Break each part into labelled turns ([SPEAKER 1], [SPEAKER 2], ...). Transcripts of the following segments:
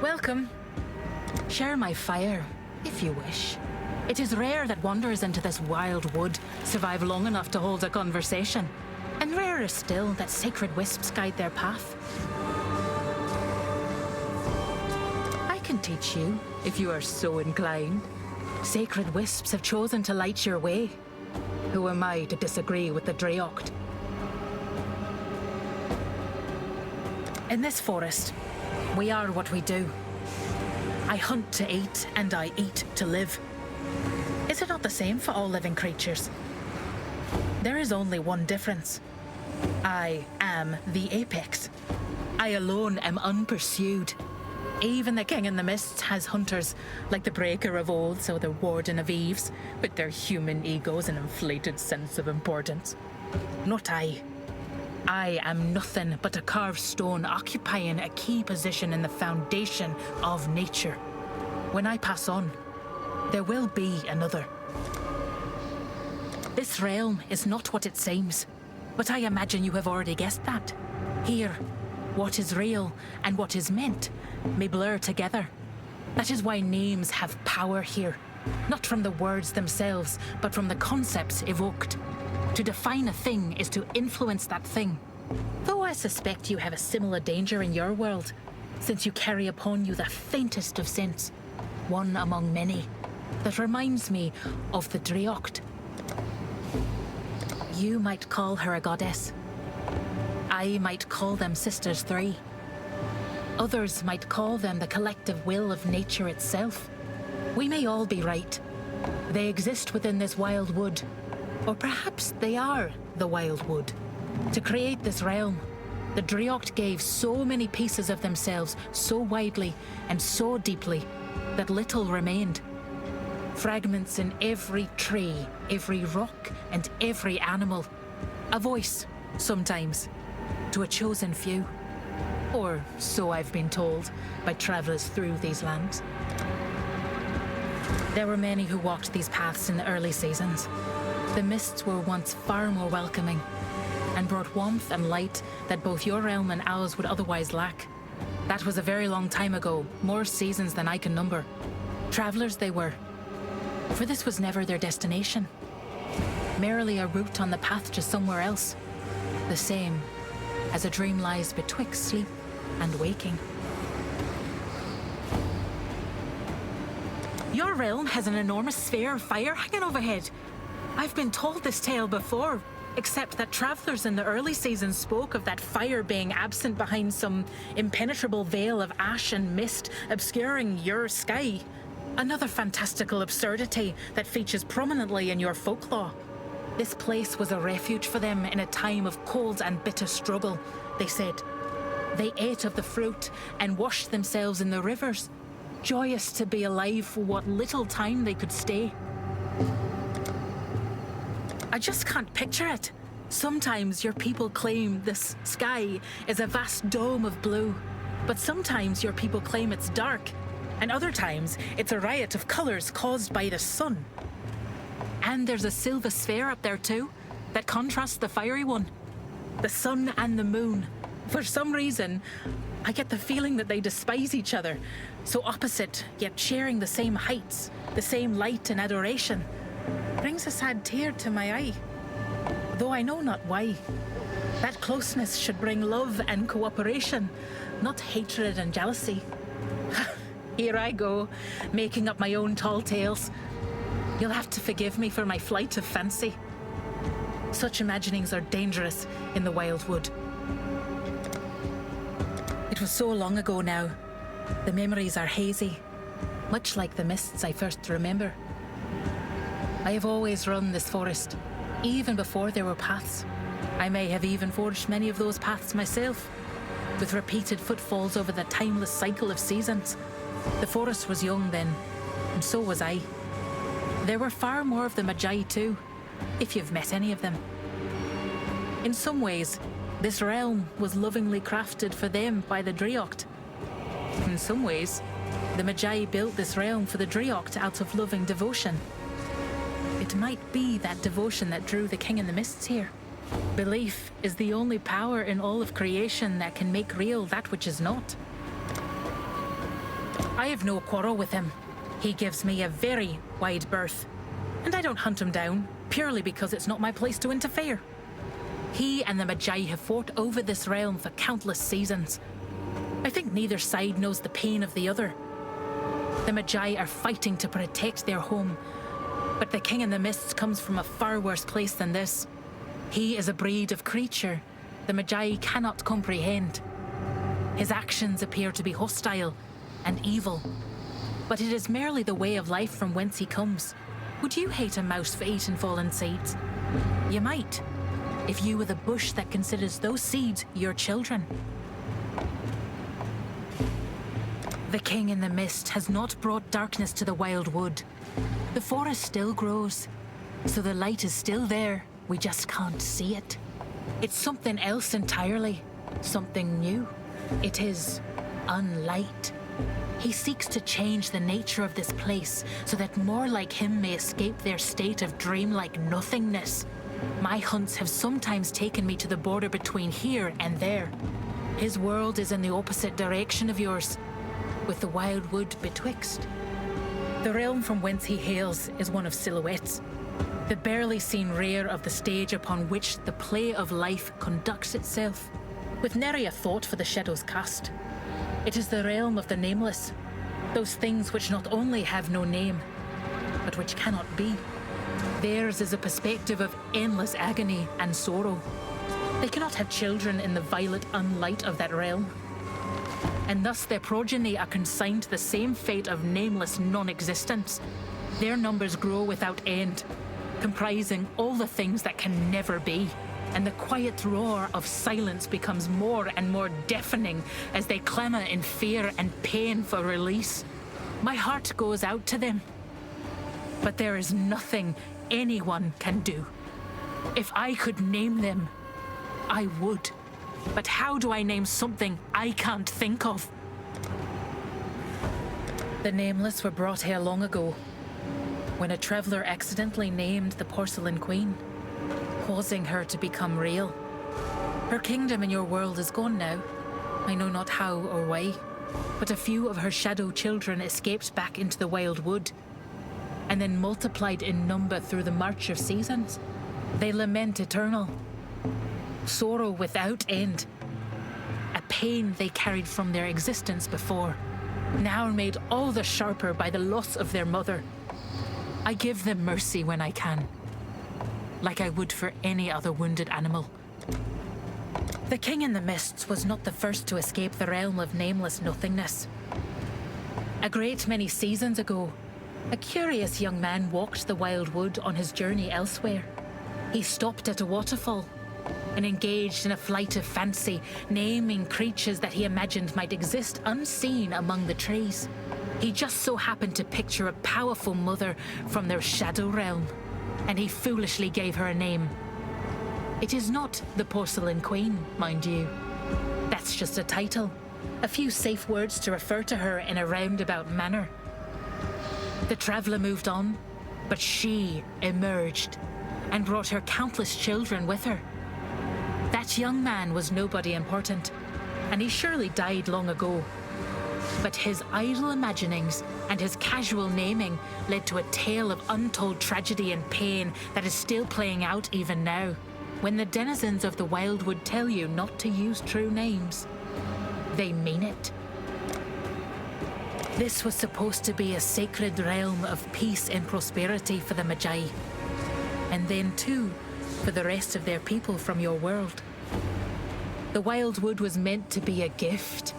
[SPEAKER 1] Welcome. Share my fire, if you wish. It is rare that wanderers into this wild wood survive long enough to hold a conversation, and rarer still that sacred wisps guide their path. I can teach you, if you are so inclined. Sacred wisps have chosen to light your way. Who am I to disagree with the Dreocht? In this forest, we are what we do. I hunt to eat, and I eat to live. Is it not the same for all living creatures? There is only one difference. I am the apex. I alone am unpursued. Even the King in the Mists has hunters, like the Breaker of old, so the Warden of Eves, with their human egos and inflated sense of importance. Not I. I am nothing but a carved stone occupying a key position in the foundation of nature. When I pass on, there will be another. This realm is not what it seems, but I imagine you have already guessed that. Here, what is real and what is meant may blur together. That is why names have power here, not from the words themselves, but from the concepts evoked. To define a thing is to influence that thing. Though I suspect you have a similar danger in your world, since you carry upon you the faintest of scents, one among many, that reminds me of the Dreocht. You might call her a goddess. I might call them Sisters Three. Others might call them the collective will of nature itself. We may all be right. They exist within this wild wood. Or perhaps they are the wild wood. To create this realm, the Dreocht gave so many pieces of themselves so widely and so deeply that little remained. Fragments in every tree, every rock, and every animal. A voice, sometimes, to a chosen few. Or so I've been told by travellers through these lands. There were many who walked these paths in the early seasons. The mists were once far more welcoming, and brought warmth and light that both your realm and ours would otherwise lack. That was a very long time ago, more seasons than I can number. Travellers they were, for this was never their destination. Merely a route on the path to somewhere else. The same as a dream lies betwixt sleep and waking. Your realm has an enormous sphere of fire hanging overhead. I've been told this tale before, except that travellers in the early seasons spoke of that fire being absent behind some impenetrable veil of ash and mist obscuring your sky. Another fantastical absurdity that features prominently in your folklore. This place was a refuge for them in a time of cold and bitter struggle, they said. They ate of the fruit and washed themselves in the rivers, joyous to be alive for what little time they could stay. I just can't picture it. Sometimes your people claim this sky is a vast dome of blue, but sometimes your people claim it's dark, and other times it's a riot of colours caused by the sun. And there's a silver sphere up there too, that contrasts the fiery one. The sun and the moon. For some reason, I get the feeling that they despise each other, so opposite, yet sharing the same heights, the same light and adoration. Brings a sad tear to my eye, though I know not why. That closeness should bring love and cooperation, not hatred and jealousy. Here I go, making up my own tall tales. You'll have to forgive me for my flight of fancy. Such imaginings are dangerous in the wild wood. It was so long ago now. The memories are hazy, much like the mists I first remember. I have always run this forest, even before there were paths. I may have even forged many of those paths myself, with repeated footfalls over the timeless cycle of seasons. The forest was young then, and so was I. There were far more of the Magi too, if you've met any of them. In some ways, this realm was lovingly crafted for them by the Dreocht. In some ways, the Magi built this realm for the Dreocht out of loving devotion. It might be that devotion that drew the King in the Mists here. Belief is the only power in all of creation that can make real that which is not. I have no quarrel with him. He gives me a very wide berth, and I don't hunt him down, purely because it's not my place to interfere. He and the Magi have fought over this realm for countless seasons. I think neither side knows the pain of the other. The Magi are fighting to protect their home, but the King in the Mists comes from a far worse place than this. He is a breed of creature the Magi cannot comprehend. His actions appear to be hostile and evil, but it is merely the way of life from whence he comes. Would you hate a mouse for eating fallen seeds? You might, if you were the bush that considers those seeds your children. The King in the Mist has not brought darkness to the wild wood. The forest still grows, so the light is still there, we just can't see it. It's something else entirely, something new. It is unlight. He seeks to change the nature of this place so that more like him may escape their state of dreamlike nothingness. My hunts have sometimes taken me to the border between here and there. His world is in the opposite direction of yours, with the wild wood betwixt. The realm from whence he hails is one of silhouettes, the barely seen rear of the stage upon which the play of life conducts itself, with nary a thought for the shadows cast. It is the realm of the nameless, those things which not only have no name, but which cannot be. Theirs is a perspective of endless agony and sorrow. They cannot have children in the violet unlight of that realm, and thus their progeny are consigned to the same fate of nameless non-existence. Their numbers grow without end, comprising all the things that can never be, and the quiet roar of silence becomes more and more deafening as they clamour in fear and pain for release. My heart goes out to them, but there is nothing anyone can do. If I could name them, I would. But how do I name something I can't think of? The Nameless were brought here long ago, when a traveller accidentally named the Porcelain Queen, causing her to become real. Her kingdom in your world is gone now. I know not how or why, but a few of her shadow children escaped back into the wild wood, and then multiplied in number through the march of seasons. They lament eternal, sorrow without end, a pain they carried from their existence before, now made all the sharper by the loss of their mother. I give them mercy when I can, like I would for any other wounded animal. The King in the Mists was not the first to escape the realm of nameless nothingness. A great many seasons ago, a curious young man walked the wild wood on his journey elsewhere. He stopped at a waterfall and engaged in a flight of fancy, naming creatures that he imagined might exist unseen among the trees. He just so happened to picture a powerful mother from their shadow realm, and he foolishly gave her a name. It is not the Porcelain Queen, mind you. That's just a title, a few safe words to refer to her in a roundabout manner. The traveller moved on, but she emerged and brought her countless children with her. That young man was nobody important, and he surely died long ago. But his idle imaginings and his casual naming led to a tale of untold tragedy and pain that is still playing out even now. When the denizens of the wildwood tell you not to use true names, they mean it. This was supposed to be a sacred realm of peace and prosperity for the Magi, and then too, for the rest of their people from your world. The wildwood was meant to be a gift.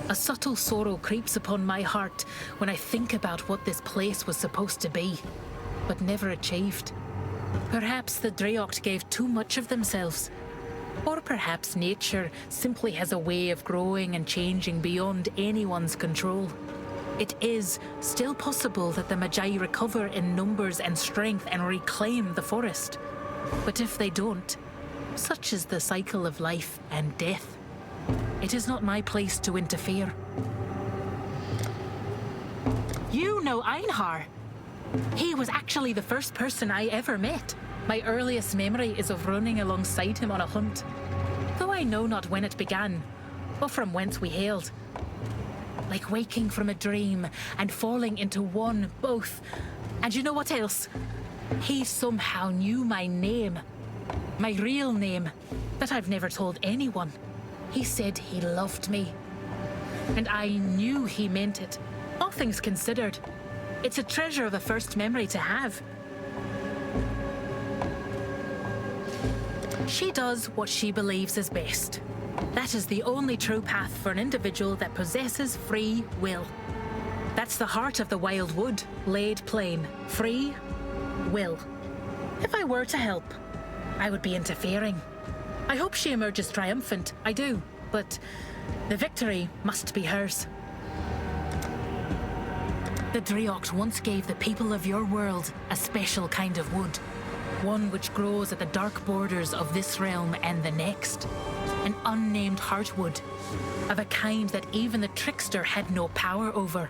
[SPEAKER 1] A subtle sorrow creeps upon my heart when I think about what this place was supposed to be, but never achieved. Perhaps the Dreocht gave too much of themselves, or perhaps nature simply has a way of growing and changing beyond anyone's control. It is still possible that the Magi recover in numbers and strength and reclaim the forest. But if they don't, such is the cycle of life and death. It is not my place to interfere. You know Einhar. He was actually the first person I ever met. My earliest memory is of running alongside him on a hunt, though I know not when it began, or from whence we hailed. like waking from a dream and falling into one, both. And you know what else? He somehow knew my name. My real name, that I've never told anyone. He said he loved me. And I knew he meant it, all things considered. It's a treasure of a first memory to have. She does what she believes is best. That is the only true path for an individual that possesses free will. That's the heart of the wild wood, laid plain. Free will. If I were to help, I would be interfering. I hope she emerges triumphant, I do, but the victory must be hers. The Dreocht once gave the people of your world a special kind of wood. One which grows at the dark borders of this realm and the next. An unnamed heartwood, of a kind that even the trickster had no power over.